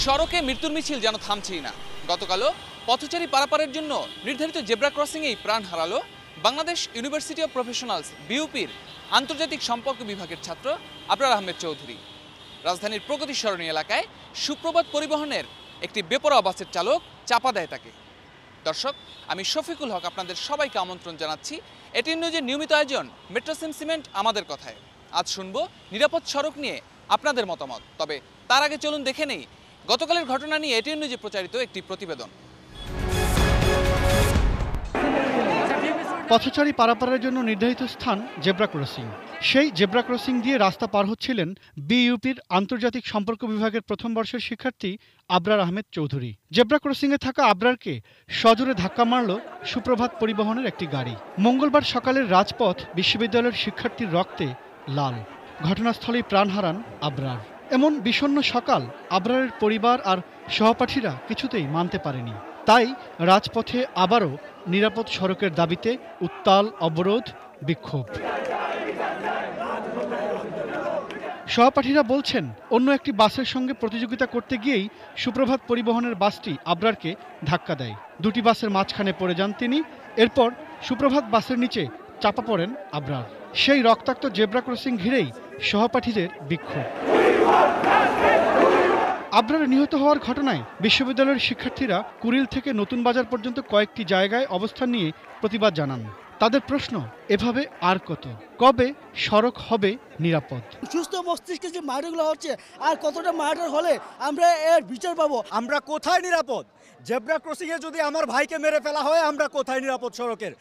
সড়কে মৃত্যুর মিছিল যেন থামছেই না। গতকালও পথচারী পারাপারের জন্য নির্ধারিত জেব্রা ক্রসিংয়েই প্রাণ হারালো বাংলাদেশ ইউনিভার্সিটি অব প্রফেশনালস বিউপির আন্তর্জাতিক সম্পর্ক বিভাগের ছাত্র আবরার আহমেদ চৌধুরী। রাজধানীর প্রগতি সরণি এলাকায় সুপ্রভাত পরিবহনের একটি বেপরোয়া বাসের চালক চাপা দেয় তাকে। দর্শক, আমি শফিকুল হক আপনাদের সবাইকে আমন্ত্রণ জানাচ্ছি এটিএন নিউজের নিয়মিত আয়োজন মেট্রোসিম সিমেন্ট আমাদের কথায়। আজ শুনবো নিরাপদ সড়ক নিয়ে আপনাদের মতামত। তবে তার আগে চলুন দেখে নেই গতকালের ঘটনা নিয়ে এটিএন নিউজে প্রচারিত একটি প্রতিবেদন। পথচারী পারাপারের জন্য নির্ধারিত স্থান জেব্রা ক্রসিং। সেই জেব্রা ক্রসিং দিয়ে রাস্তা পার হচ্ছিলেন বিইউপির আন্তর্জাতিক সম্পর্ক বিভাগের প্রথম বর্ষের শিক্ষার্থী আবরার আহমেদ চৌধুরী। জেব্রা ক্রসিংয়ে থাকা আবরারকে সজোরে ধাক্কা মারল সুপ্রভাত পরিবহনের একটি গাড়ি। মঙ্গলবার সকালের রাজপথ বিশ্ববিদ্যালয়ের শিক্ষার্থীর রক্তে লাল। ঘটনাস্থলেই প্রাণ হারান আবরার। এমন বিষণ্ণ সকাল আবরারের পরিবার আর সহপাঠীরা কিছুতেই মানতে পারেনি। তাই রাজপথে আবারও নিরাপদ সড়কের দাবিতে উত্তাল অবরোধ, বিক্ষোভ। সহপাঠীরা বলছেন, অন্য একটি বাসের সঙ্গে প্রতিযোগিতা করতে গিয়েই সুপ্রভাত পরিবহনের বাসটি আবরারকে ধাক্কা দেয়। দুটি বাসের মাঝখানে পড়ে যান তিনি। এরপর সুপ্রভাত বাসের নিচে চাপা পড়েন আবরার। সেই রক্তাক্ত জেব্রা ক্রসিং ঘিরেই সহপাঠীদের বিক্ষোভ। আবরার নিহত হওয়ার ঘটনায় বিশ্ববিদ্যালয়ের শিক্ষার্থীরা কুড়িল থেকে নতুন বাজার পর্যন্ত কয়েকটি জায়গায় অবস্থান নিয়ে প্রতিবাদ জানান। তাদের প্রশ্ন, এভাবে আর কবে সড়ক হবে নিরাপদ? সুস্থ মস্তিষ্কে যে মার্ডারগুলো হচ্ছে, আর কতটা মার্ডার হলে আমরা এর বিচার পাবো? আমরা কোথায় নিরাপদ? জেব্রা ক্রসিংয়ে যদি আমার ভাইকে মেরে ফেলা হয়, আমরা কোথায় নিরাপদ সড়কের?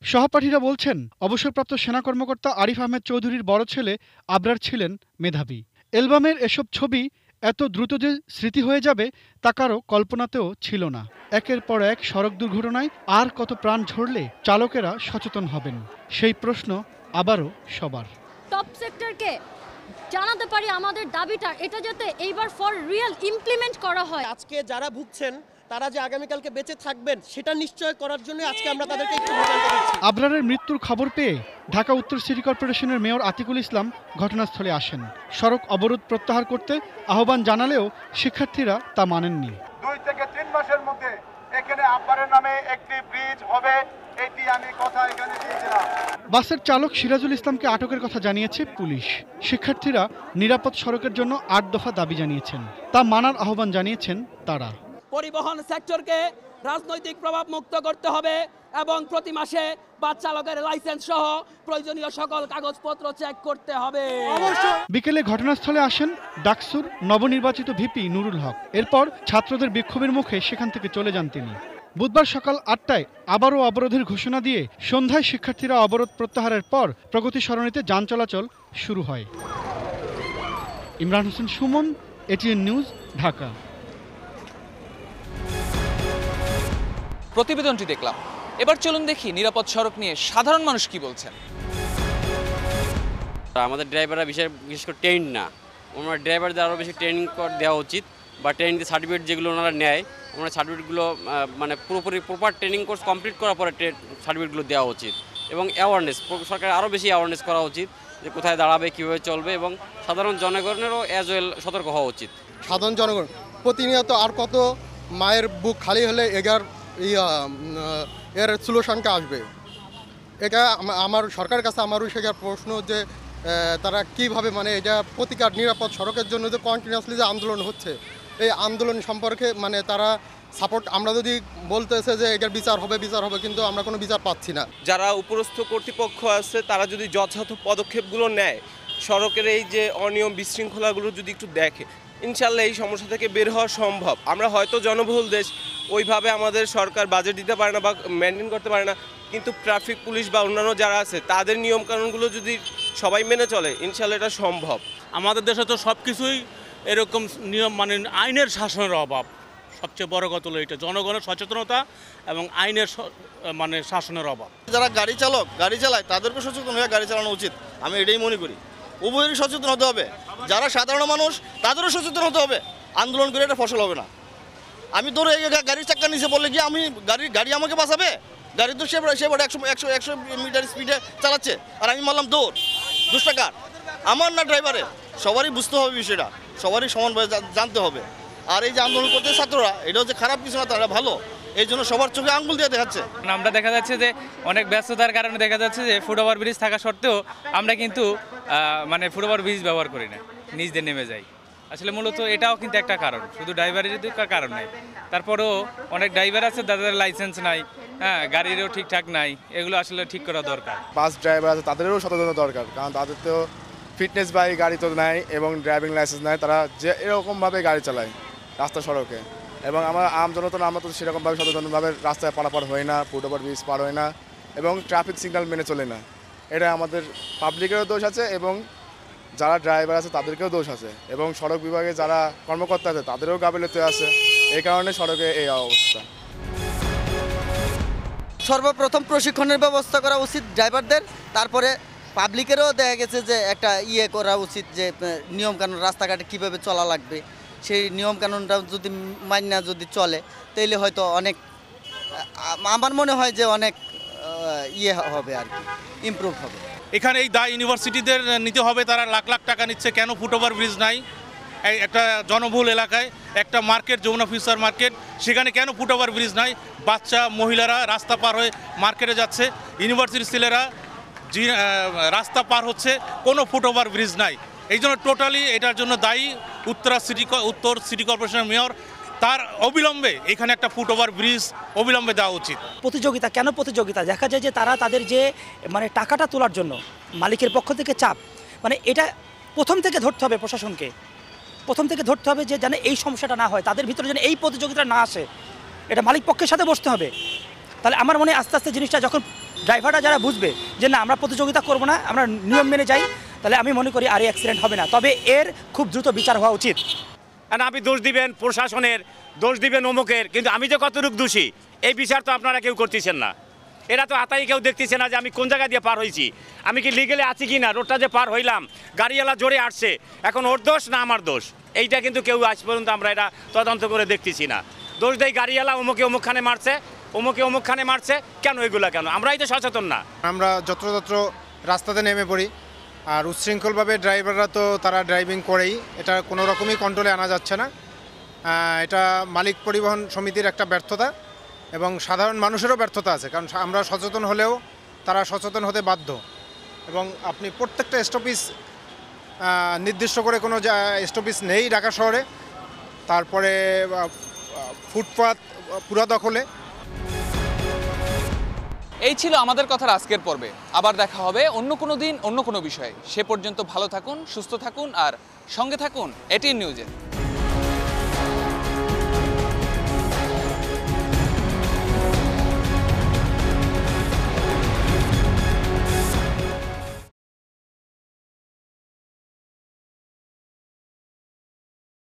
সহপাঠীরা বলছেন, অবসরপ্রাপ্ত সেনা কর্মকর্তা আরিফ আহমেদ চৌধুরীর বড় ছেলে আবরার ছিলেন মেধাবী। অ্যালবামের এসব ছবি এত দ্রুত যে স্মৃতি হয়ে যাবে তা কারো কল্পনাতেও ছিল না। একের পর এক সড়ক দুর্ঘটনায় আর কত প্রাণ ঝরলে চালকেরা সচেতন হবেন, সেই প্রশ্ন আবারও সবার। টপ সেক্টরকে জানাতে পারি আমাদের দাবিটা, এটা যাতে এইবার ফর রিয়েল ইমপ্লিমেন্ট করা হয়। আজকে যারা ভুগছেন তারা যে আগামীকালকে বেঁচে থাকবেন সেটা নিশ্চয় করার জন্য আজকে আমরা তাদেরকে একটু ভোগান্তি দিচ্ছি। আবরারের মৃত্যুর খবর পেয়ে ঢাকা উত্তর সিটি কর্পোরেশনের মেয়র আতিকুল ইসলাম ঘটনাস্থলে আসেন। সড়ক অবরোধ প্রত্যাহার করতে আহ্বান জানালেও শিক্ষার্থীরা তা মানেননি। 2 থেকে 3 মাসের মধ্যে এখানে আবরারের নামে একটি ব্রিজ হবে, এটি আমি কথা এখানে দিয়েছিলাম। বাসের চালক সিরাজুল ইসলামকে আটকের কথা জানিয়েছে পুলিশ। শিক্ষার্থীরা নিরাপদ সড়কের জন্য 8 দফা দাবি জানিয়েছেন, তা মানার আহ্বান জানিয়েছেন তারা। পরিবহন সেক্টরকে রাজনৈতিক প্রভাব মুক্ত করতে হবে এবং প্রতি মাসে বাস চালকের লাইসেন্স সহ প্রয়োজনীয় সকল কাগজপত্র চেক করতে হবে। বিকেলে ঘটনাস্থলে আসেন ডাকসুর নবনির্বাচিত ভিপি নুরুল হক। এরপর ছাত্রদের বিক্ষোভের মুখে সেখান থেকে চলে যান তিনি। বুধবার সকাল 8টায় আবারও অবরোধের ঘোষণা দিয়ে সন্ধ্যায় শিক্ষার্থীরা অবরোধ প্রত্যাহারের পর প্রগতি সরণিতে যান চলাচল শুরু হয়। Imran Hossain Suman, ATN news, Dhaka. প্রতিবেদনটি দেখলাম, এবার চলুন দেখি নিরাপদ সড়ক নিয়ে সাধারণ মানুষ কি বলছেন। আমাদের ড্রাইভাররা বিশেষ করে ট্রেন না, ওনার ড্রাইভারদের আরও বেশি ট্রেনিং দেওয়া উচিত, বা ট্রেনিং সার্টিফিকেট যেগুলো ওনারা নেয়, ওনার সার্টিফিকেটগুলো মানে পুরোপুরি প্রপার ট্রেনিং কোর্স কমপ্লিট করার পরে সার্টিফিকেটগুলো দেওয়া উচিত। এবং অ্যাওয়ারনেস, সরকার আরও বেশি অ্যাওয়ারনেস করা উচিত যে কোথায় দাঁড়াবে, কীভাবে চলবে, এবং সাধারণ জনগণেরও অ্যাজ ওয়েল সতর্ক হওয়া উচিত। সাধারণ জনগণ প্রতিনিয়ত আর কত মায়ের বুক খালি হলে এর সলিউশনটা আসবে? এটা আমার সরকারের কাছে আমারও সেটার প্রশ্ন যে তারা কিভাবে মানে এটা প্রতিকার নিরাপদ সড়কের জন্য যে কন্টিনিউয়াসলি যে আন্দোলন হচ্ছে, এই আন্দোলন সম্পর্কে মানে তারা সাপোর্ট, আমরা যদি বলতেছে যে এটার বিচার হবে, কিন্তু আমরা কোনো বিচার পাচ্ছি না। যারা উপরস্থ কর্তৃপক্ষ আছে তারা যদি যথাযথ পদক্ষেপগুলো নেয়, সড়কের এই যে অনিয়ম বিশৃঙ্খলাগুলো যদি একটু দেখে, ইনশাল্লাহ এই সমস্যা থেকে বের হওয়া সম্ভব। আমরা হয়তো জনবহুল দেশ, ওইভাবে আমাদের সরকার বাজেট দিতে পারে না বা মেনটেন করতে পারে না, কিন্তু ট্রাফিক পুলিশ বা অন্যান্য যারা আছে তাদের নিয়মকানুনগুলো যদি সবাই মেনে চলে, ইনশাল্লাহ এটা সম্ভব। আমাদের দেশে তো সব কিছুই এরকম নিয়ম, মানে আইনের শাসনের অভাব। সবচেয়ে বড় কথা হলো এটা, জনগণের সচেতনতা এবং আইনের মানে শাসনের অভাব। যারা গাড়ি চালায় তাদেরকে সচেতন হয়ে গাড়ি চালানো উচিত, আমি এটাই মনে করি। উভয়েরই সচেতন হতে হবে, যারা সাধারণ মানুষ তাদেরও সচেতন হতে হবে। আন্দোলন করে এটা ফসল হবে না। আমি ধরো গাড়ির চাক্কা নিচে বললে গিয়ে আমি গাড়ি আমাকে বাঁচাবে? গাড়ি তো সে 100 মিটার স্পিডে চালাচ্ছে, আর আমি মারলাম দৌড়। দুষ্টাকার আমার না ড্রাইভারের, সবারই বুঝতে হবে বিষয়টা, সবারই সমানভাবে জানতে হবে। আর এই যে আন্দোলন করতে ছাত্ররা, এটা হচ্ছে খারাপ কিছু না, তারা ভালো, এই জন্য সবার চোখে আঙ্গুল দিয়ে দেখাচ্ছে। আমরা দেখা যাচ্ছে যে অনেক ব্যস্ততার কারণে দেখা যাচ্ছে যে ফুটওভার ব্রিজ থাকা সত্ত্বেও আমরা কিন্তু মানে ফুটওভার ব্রিজ ব্যবহার করি না, নিচ দিয়ে নেমে যাই। আসলে মূলত এটাও কিন্তু একটা কারণ, শুধু ড্রাইভারের কারণ নাই, তারপরেও অনেক ড্রাইভার আছে যাদের লাইসেন্স নাই, হ্যাঁ, গাড়িরও ঠিকঠাক নাই, এগুলো আসলে ঠিক করা দরকার। বাস ড্রাইভার আছে তাদেরও সচেতনতা দরকার, কারণ তাদের তো ফিটনেস বাই গাড়ি তো নাই এবং ড্রাইভিং লাইসেন্স নাই, তারা যে এরকমভাবে গাড়ি চালায় রাস্তা সড়কে। এবং আমরা আমরা তো সেরকমভাবে সচেতনভাবে রাস্তায় পারাপার হয় না, ফুটওভার ব্রিজ পার হয় না এবং ট্রাফিক সিগন্যাল মেনে চলে না। এটা আমাদের পাবলিকেরও দোষ আছে এবং যারা ড্রাইভার আছে তাদেরকেও দোষ আছে এবং সড়ক বিভাগে যারা কর্মকর্তা আছে তাদেরও গাফিলতি আছে, এই কারণে সড়কে এই অবস্থা। সর্বপ্রথম প্রশিক্ষণের ব্যবস্থা করা উচিত ড্রাইভারদের, তারপরে পাবলিকেরও দেখা গেছে যে একটা করা উচিত যে নিয়মকানুন রাস্তাঘাটে কীভাবে চলা লাগবে, সেই নিয়মকানুনটা যদি মান্য যদি চলে তাইলে হয়তো অনেক, আমার মনে হয় যে অনেক হবে আর কি, ইমপ্রুভ হবে। এখানে এই দায় ইউনিভার্সিটিদের নিতে হবে, তারা লাখ লাখ টাকা নিচ্ছে, কেন ফুটওভার ব্রিজ নাই এই একটা জনবহুল এলাকায়, একটা মার্কেট, যমুনা ফিউচার মার্কেট, সেখানে কেন ফুটওভার ব্রিজ নাই? বাচ্চা মহিলারা রাস্তা পার হয়ে মার্কেটে যাচ্ছে, ইউনিভার্সিটির ছেলেরা রাস্তা পার হচ্ছে, কোনো ফুটওভার ব্রিজ নাই। এই জন্য টোটালি এটার জন্য দায়ী উত্তর সিটি কর্পোরেশনের মেয়র, তার অবিলম্বে এখানে একটা ফুটওভার ব্রিজ অবিলম্বে দেওয়া উচিত। প্রতিযোগিতা কেন প্রতিযোগিতা? দেখা যায় যে তারা তাদের যে মানে টাকাটা তোলার জন্য মালিকের পক্ষ থেকে চাপ, মানে এটা প্রথম থেকে ধরতে হবে প্রশাসনকে, প্রথম থেকে ধরতে হবে যে যেন এই সমস্যাটা না হয়, তাদের ভিতরে যেন এই প্রতিযোগিতা না আসে, এটা মালিক পক্ষের সাথে বসতে হবে। তাহলে আমার মনে হয় আস্তে আস্তে জিনিসটা যখন ড্রাইভাররা যারা বুঝবে যে না আমরা প্রতিযোগিতা করব না, আমরা নিয়ম মেনে যাই, তাহলে আমি মনে করি আর এই অ্যাক্সিডেন্ট হবে না। তবে এর খুব দ্রুত বিচার হওয়া উচিত। আপনি দোষ দিবেন প্রশাসনের, দোষ দিবেন অমুকের, কিন্তু আমি যে কতটুকু দোষী এই বিচার তো আপনারা কেউ করতেছেন না। এরা তো আতাই কেউ দেখতেছে না যে আমি কোন জায়গা দিয়ে পার হয়েছি, আমি কি লিগেলে আছি কি না, রোডটা যে পার হইলাম গাড়িওয়ালা জোরে আসছে, এখন ওর দোষ না আমার দোষ, এইটা কিন্তু কেউ আজ পর্যন্ত আমরা এটা তদন্ত করে দেখতেছি না। দোষ দেয় গাড়িওয়ালা, অমুকে অমুকখানে মারছে, অমুকে অমুকখানে মারছে, কেন এগুলা কেন? আমরাই তো সচেতন না। আমরা যত্রতত্র রাস্তাতে নেমে পড়ি, আর উচ্ছৃঙ্খলভাবে ড্রাইভাররা তো তারা ড্রাইভিং করেই, এটা কোনো রকমই কন্ট্রোলে আনা যাচ্ছে না। এটা মালিক পরিবহন সমিতির একটা ব্যর্থতা এবং সাধারণ মানুষেরও ব্যর্থতা আছে, কারণ আমরা সচেতন হলেও তারা সচেতন হতে বাধ্য। এবং আপনি প্রত্যেকটা স্টপেজ নির্দিষ্ট করে কোনো স্টপেজ নেই ঢাকা শহরে, তারপরে ফুটপাত পুরা দখলে। এই ছিল আমাদের কথার আজকের পর্বে। আবার দেখা হবে অন্য কোনো দিন অন্য কোনো বিষয়ে। সে পর্যন্ত ভালো থাকুন, সুস্থ থাকুন আর সঙ্গে থাকুন এটিএন নিউজের।